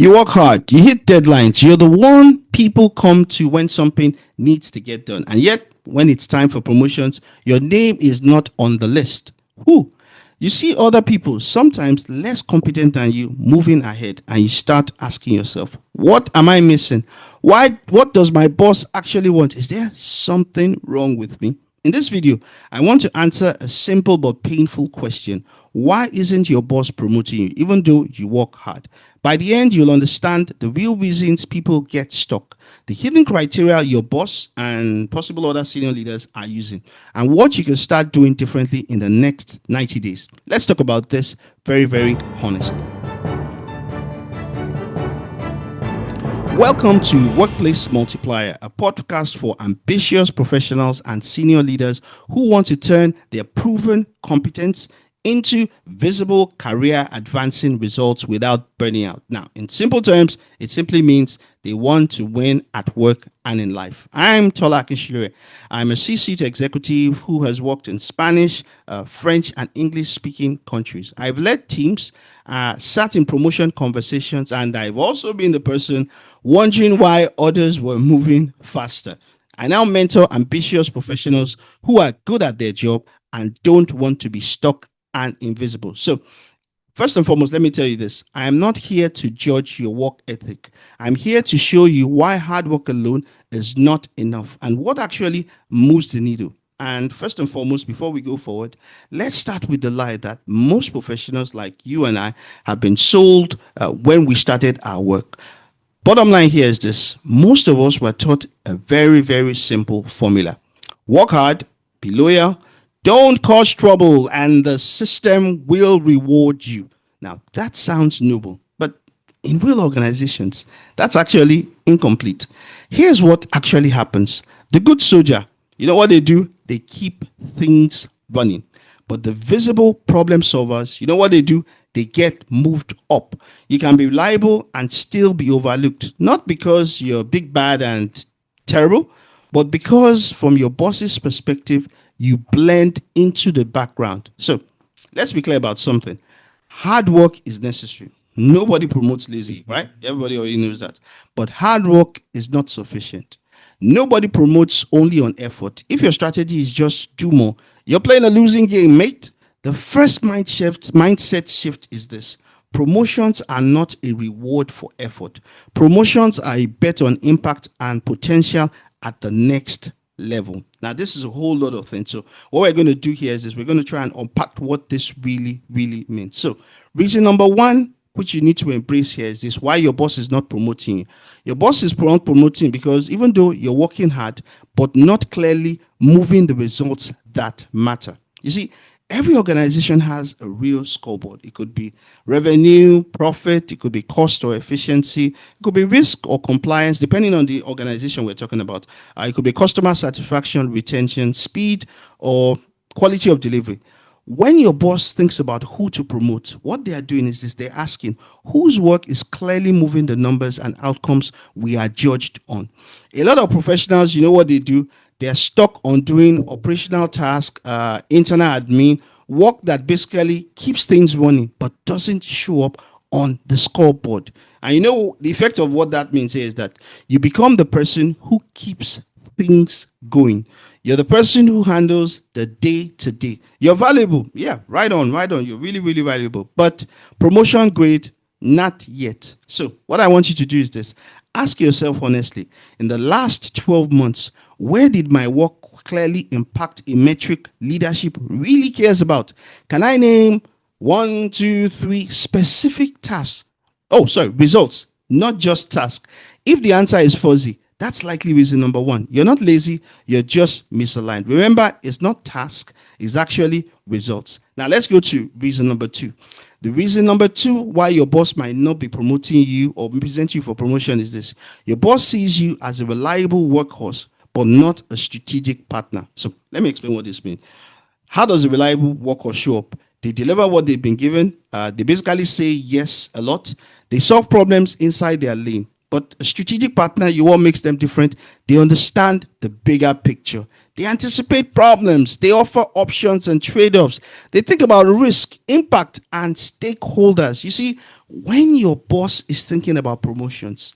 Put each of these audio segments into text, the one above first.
You work hard, you hit deadlines, you're the one people come to when something needs to get done. And yet, when it's time for promotions, your name is not on the list. Who? You see other people, sometimes less competent than you, moving ahead, and you start asking yourself, what am I missing? Why? What does my boss actually want? Is there something wrong with me? In this video, I want to answer a simple but painful question. Why isn't your boss promoting you, even though you work hard? By the end, you'll understand the real reasons people get stuck, the hidden criteria your boss and possible other senior leaders are using, and what you can start doing differently in the next 90 days. Let's talk about this very, very honestly. Welcome to Workplace Multiplier, a podcast for ambitious professionals and senior leaders who want to turn their proven competence into visible career advancing results without burning out. Now, in simple terms, it simply means they want to win at work and in life. I'm Tola. I'm a C-suite executive who has worked in Spanish, French, and English-speaking countries. I've led teams, sat in promotion conversations, and I've also been the person wondering why others were moving faster. I now mentor ambitious professionals who are good at their job and don't want to be stuck and invisible. So, first and foremost, let me tell you this. I am not here to judge your work ethic. I'm here to show you why hard work alone is not enough and what actually moves the needle. And first and foremost, before we go forward, let's start with the lie that most professionals like you and I have been sold when we started our work. Bottom line here is this. Most of us were taught a very, very simple formula. Work hard, be loyal, don't cause trouble, and the system will reward you. Now, that sounds noble, but in real organizations, that's actually incomplete. Here's what actually happens. The good soldier, you know what they do? They keep things running. But the visible problem solvers, you know what they do? They get moved up. You can be reliable and still be overlooked, not because you're big, bad, and terrible, but because from your boss's perspective, you blend into the background. So let's be clear about something. Hard work is necessary. Nobody promotes lazy, right? Everybody already knows that. But hard work is not sufficient. Nobody promotes only on effort. If your strategy is just do more, you're playing a losing game, mate. The first mindset shift is this. Promotions are not a reward for effort. Promotions are a bet on impact and potential at the next level. Now, this is a whole lot of things. So what we're going to do here is this. We're going to try and unpack what this really, really means. So reason number one, which you need to embrace here is this. Why your boss is not promoting you. Your boss is not promoting because even though you're working hard, but not clearly moving the results that matter. You see, every organization has a real scoreboard. It could be revenue, profit, it could be cost or efficiency, it could be risk or compliance, depending on the organization we're talking about. It could be customer satisfaction, retention, speed, or quality of delivery. When your boss thinks about who to promote, what they are doing is this. They're asking whose work is clearly moving the numbers and outcomes we are judged on. A lot of professionals, you know what they do? They're stuck on doing operational tasks, internal admin, work that basically keeps things running but doesn't show up on the scoreboard. And you know, the effect of what that means is that you become the person who keeps things going. You're the person who handles the day to day. You're valuable. Yeah, right on. You're really, really valuable. But promotion grade, not yet. So what I want you to do is this. Ask yourself honestly, in the last 12 months, where did my work clearly impact a metric leadership really cares about? Can I name 1, 2, 3 specific tasks? Results, not just tasks. If the answer is fuzzy, that's likely reason number one. You're not lazy, you're just misaligned. Remember, it's not task, it's actually results. Now let's go to reason number two. The reason number two why your boss might not be promoting you or present you for promotion is this. Your boss sees you as a reliable workhorse, but not a strategic partner. So let me explain what this means. How does a reliable workhorse show up? They deliver what they've been given. They basically say yes a lot. They solve problems inside their lane. But a strategic partner, what makes them different? They understand the bigger picture. They anticipate problems. They offer options and trade offs. They think about risk, impact, and stakeholders. You see, when your boss is thinking about promotions,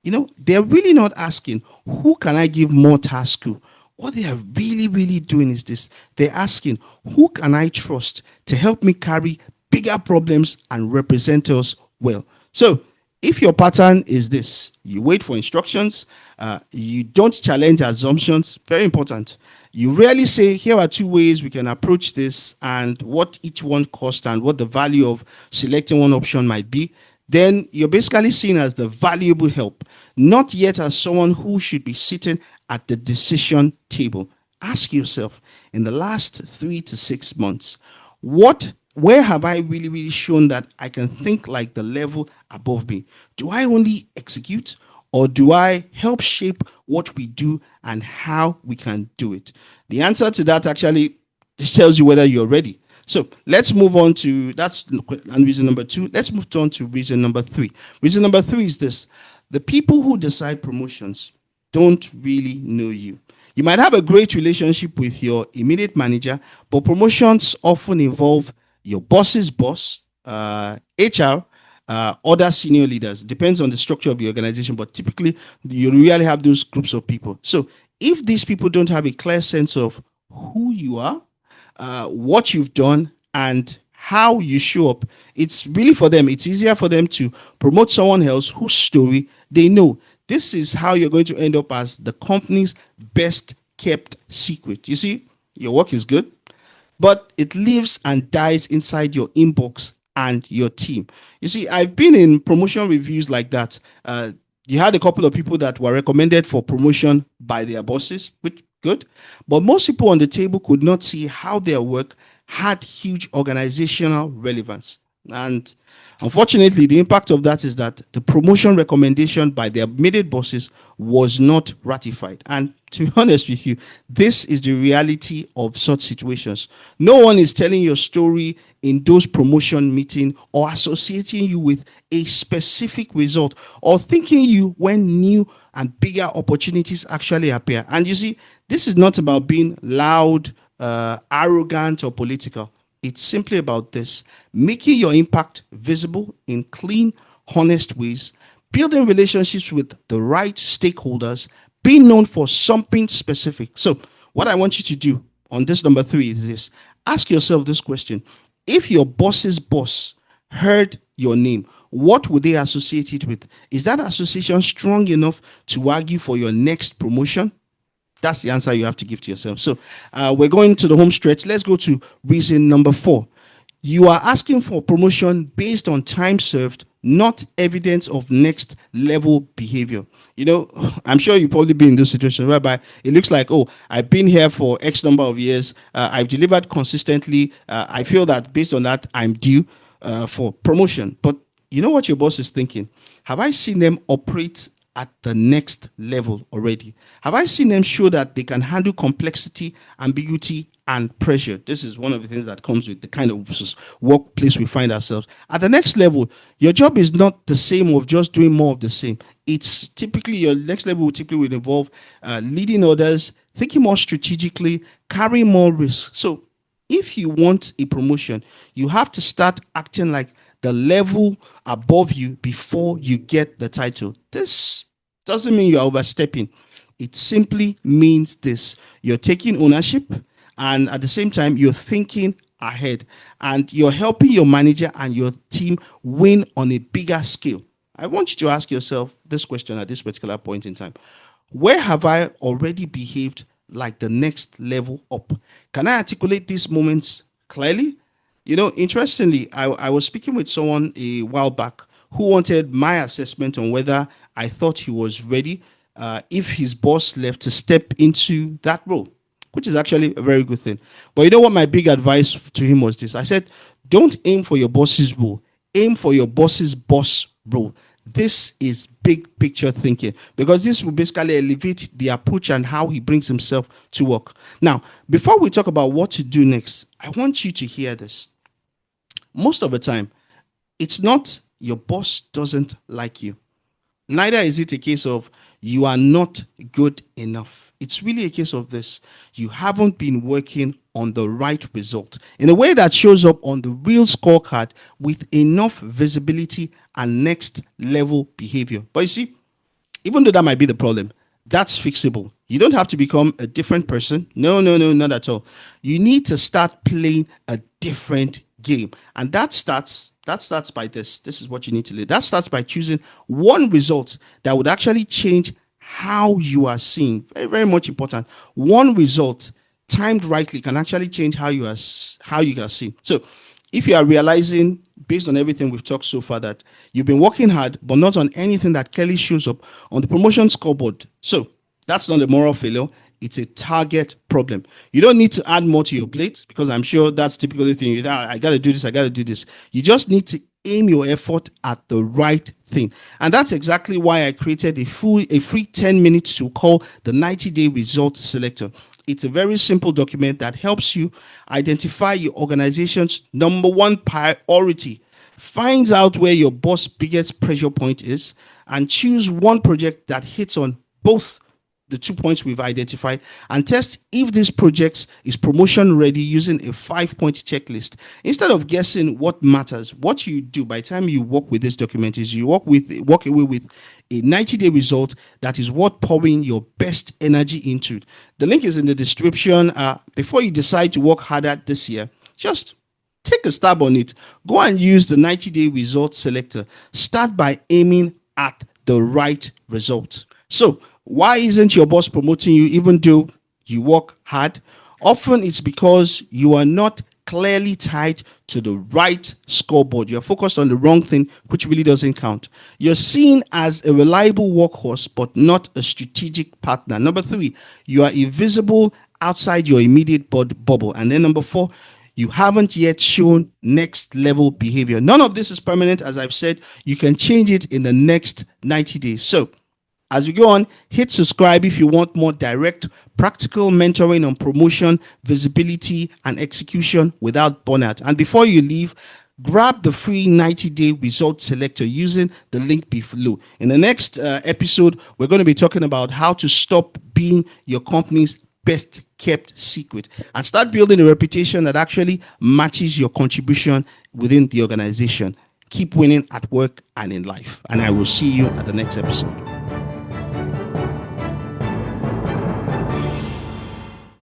they're really not asking, who can I give more tasks to? What they are really, really doing is this. They're asking, who can I trust to help me carry bigger problems and represent us well? So, if your pattern is this, you wait for instructions, you don't challenge assumptions, very important. You rarely say, here are two ways we can approach this and what each one costs and what the value of selecting one option might be. Then you're basically seen as the valuable help, not yet as someone who should be sitting at the decision table. Ask yourself, in the last 3 to 6 months, where have I really, really shown that I can think like the level above me? Do I only execute, or do I help shape what we do and how we can do it? The answer to that actually tells you whether you're ready. So let's move on to that's reason number 2. Let's move on to reason number 3. Reason number 3 is this: the people who decide promotions don't really know you. You might have a great relationship with your immediate manager, but promotions often involve your boss's boss, HR, other senior leaders. Depends on the structure of the organization, but typically you really have those groups of people. So if these people don't have a clear sense of who you are, what you've done, and how you show up, it's really for them. It's easier for them to promote someone else whose story they know. This is how you're going to end up as the company's best kept secret. You see, your work is good, but it lives and dies inside your inbox and your team. You see, I've been in promotion reviews like that. You had a couple of people that were recommended for promotion by their bosses, which good, but most people on the table could not see how their work had huge organizational relevance. And unfortunately, the impact of that is that the promotion recommendation by their immediate bosses was not ratified. And to be honest with you, this is the reality of such situations. No one is telling your story in those promotion meetings or associating you with a specific result or thanking you when new and bigger opportunities actually appear. And you see, this is not about being loud, arrogant, or political. It's simply about this: making your impact visible in clean, honest ways, building relationships with the right stakeholders, being known for something specific. So, what I want you to do on this number 3 is this: ask yourself this question. If your boss's boss heard your name, what would they associate it with? Is that association strong enough to argue for your next promotion? That's the answer you have to give to yourself. So we're going to the home stretch. Let's go to reason number 4. You are asking for promotion based on time served, not evidence of next level behavior. I'm sure you've probably been in those situations whereby it looks like, oh, I've been here for X number of years. I've delivered consistently. I feel that based on that, I'm due for promotion. But you know what your boss is thinking? Have I seen them operate at the next level already? Have I seen them show that they can handle complexity, ambiguity, and pressure? This is one of the things that comes with the kind of workplace we find ourselves. At the next level, your job is not the same of just doing more of the same. It's typically, your next level will involve leading others, thinking more strategically, carrying more risk. So if you want a promotion, you have to start acting like the level above you before you get the title. This doesn't mean you're overstepping. It simply means this: you're taking ownership, and at the same time, you're thinking ahead, and you're helping your manager and your team win on a bigger scale. I want you to ask yourself this question at this particular point in time: where have I already behaved like the next level up? Can I articulate these moments clearly? Interestingly, I was speaking with someone a while back who wanted my assessment on whether I thought he was ready if his boss left to step into that role, which is actually a very good thing. But you know what my big advice to him was this? I said, don't aim for your boss's role, aim for your boss's boss role. This is big picture thinking, because this will basically elevate the approach and how he brings himself to work. Now, before we talk about what to do next, I want you to hear this. Most of the time, it's not your boss doesn't like you. Neither is it a case of you are not good enough. It's really a case of this. You haven't been working on the right result in a way that shows up on the real scorecard with enough visibility and next level behavior. But you see, even though that might be the problem, that's fixable. You don't have to become a different person. No, no, no, not at all. You need to start playing a different game. And that starts by this. This is what you need to do. That starts by choosing one result that would actually change how you are seen. Very, very much important. One result timed rightly can actually change how you are seen. So if you are realizing, based on everything we've talked so far, that you've been working hard but not on anything that clearly shows up on the promotion scoreboard, so that's not a moral failure. It's a target problem. You don't need to add more to your plate, because I'm sure that's typically the thing. I got to do this. I got to do this. You just need to aim your effort at the right thing. And that's exactly why I created a free 10 minutes to call the 90-day Result Selector. It's a very simple document that helps you identify your organization's number one priority, finds out where your boss' biggest pressure point is, and choose one project that hits on both the 2 points we've identified, and test if this project is promotion ready using a 5-point checklist. Instead of guessing what matters, what you do by the time you work with this document is you walk away with a 90-day result that is worth pouring your best energy into. The link is in the description. Before you decide to work harder this year, just take a stab on it. Go and use the 90-day Result Selector. Start by aiming at the right result. So, why isn't your boss promoting you even though you work hard? Often it's because you are not clearly tied to the right scoreboard. You're focused on the wrong thing, which really doesn't count. You're seen as a reliable workhorse, but not a strategic partner. Number 3, you are invisible outside your immediate bubble. And then number 4, you haven't yet shown next level behavior. None of this is permanent. As I've said, you can change it in the next 90 days. So, as we go on, hit subscribe if you want more direct, practical mentoring on promotion, visibility, and execution without burnout. And before you leave, grab the free 90-day Result Selector using the link below. In the next episode, we're going to be talking about how to stop being your company's best kept secret and start building a reputation that actually matches your contribution within the organization. Keep winning at work and in life. And I will see you at the next episode.